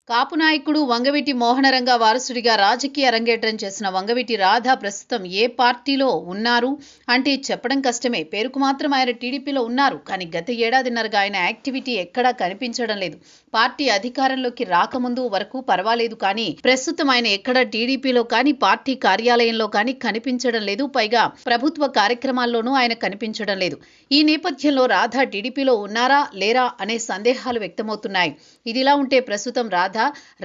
కాపు నాయకుడు వంగవీటి మోహనరంగ వారసుడిగా రాజకీయ అరంగేట్రం చేసిన వంగవీటి రాధ ప్రస్తుతం ఏ పార్టీలో ఉన్నారు అంటే చెప్పడం కష్టమే. పేరుకు మాత్రం ఆయన టీడీపీలో ఉన్నారు. కానీ గత ఏడాదిన్నరగా ఆయన యాక్టివిటీ ఎక్కడా కనిపించడం లేదు. పార్టీ అధికారంలోకి రాకముందు వరకు పర్వాలేదు, కానీ ప్రస్తుతం ఆయన ఎక్కడ టీడీపీలో కానీ పార్టీ కార్యాలయంలో కానీ కనిపించడం లేదు. పైగా ప్రభుత్వ కార్యక్రమాల్లోనూ ఆయన కనిపించడం లేదు. ఈ నేపథ్యంలో రాధ టీడీపీలో ఉన్నారా లేరా అనే సందేహాలు వ్యక్తమవుతున్నాయి. ఇదిలా ఉంటే ప్రస్తుతం రాధ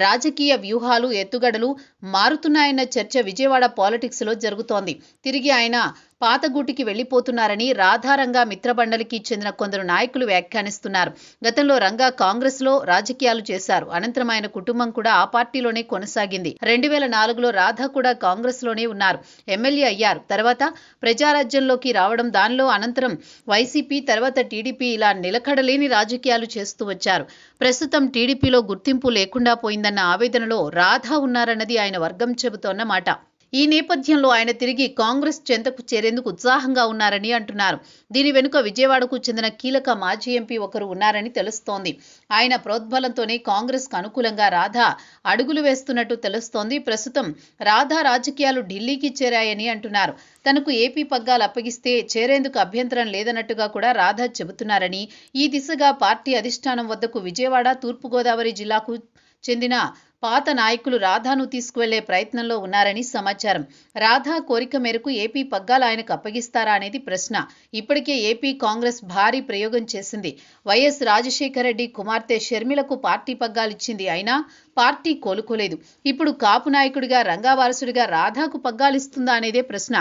రాజకీయ వ్యూహాలు ఎత్తుగడలు మారుతున్నాయన్న చర్చ విజయవాడ పాలిటిక్స్ లో జరుగుతోంది. తిరిగి ఆయన పాతగూటికి వెళ్లిపోతున్నారని రాధారంగా మిత్రబండలికి చెందిన కొందరు నాయకులు వ్యాఖ్యానిస్తున్నారు. గతంలో రంగా కాంగ్రెస్ లో రాజకీయాలు చేశారు. అనంతరం ఆయన కుటుంబం కూడా ఆ పార్టీలోనే కొనసాగింది. 2004లో రాధా కూడా కాంగ్రెస్ లోనే ఉన్నారు. ఎమ్మెల్యే అయ్యారు. తర్వాత ప్రజారాజ్యంలోకి రావడం, దానిలో అనంతరం వైసీపీ, తర్వాత టీడీపీ, ఇలా నిలకడలేని రాజకీయాలు చేస్తూ వచ్చారు. ప్రస్తుతం టీడీపీలో గుర్తింపు లేకుండా పోయిందన్న ఆవేదనలో రాధా ఉన్నారన్నది ఆయన వర్గం చెబుతోన్న మాట. ఈ నేపథ్యంలో ఆయన తిరిగి కాంగ్రెస్ చెంతకు చేరేందుకు ఉత్సాహంగా ఉన్నారని అంటున్నారు. దీని వెనుక విజయవాడకు చెందిన కీలక మాజీ ఎంపీ ఒకరు ఉన్నారని తెలుస్తోంది. ఆయన ప్రోద్బలంతోనే కాంగ్రెస్ కు అనుకూలంగా రాధా అడుగులు వేస్తున్నట్టు తెలుస్తోంది. ప్రస్తుతం రాధా రాజకీయాలు ఢిల్లీకి చేరాయని అంటున్నారు. తనకు ఏపీ పగ్గాలు అప్పగిస్తే చేరేందుకు అభ్యంతరం లేదన్నట్టుగా కూడా రాధా చెబుతున్నారని, ఈ దిశగా పార్టీ అధిష్టానం వద్దకు విజయవాడ, తూర్పుగోదావరి జిల్లాకు చెందిన పాత నాయకులు రాధాను తీసుకువెళ్లే ప్రయత్నంలో ఉన్నారని సమాచారం. రాధా కోరిక మేరకు ఏపీ పగ్గాలు ఆయనకు అప్పగిస్తారా అనేది ప్రశ్న. ఇప్పటికే ఏపీ కాంగ్రెస్ భారీ ప్రయోగం చేసింది. వైఎస్ రాజశేఖర రెడ్డి కుమార్తె షర్మిలకు పార్టీ పగ్గాలిచ్చింది. అయినా పార్టీ కోలుకోలేదు. ఇప్పుడు కాపు నాయకుడిగా, రంగా వారసుడిగా రాధాకు పగ్గాలిస్తుందా అనేదే ప్రశ్న.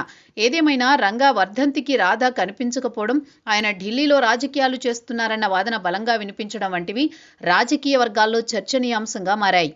ఏదేమైనా రంగా వర్ధంతికి రాధా కనిపించకపోవడం, ఆయన ఢిల్లీలో రాజకీయాలు చేస్తున్నారన్న వాదన బలంగా వినిపించడం వంటివి రాజకీయ వర్గాల్లో చర్చనీయాంశంగా మారాయి.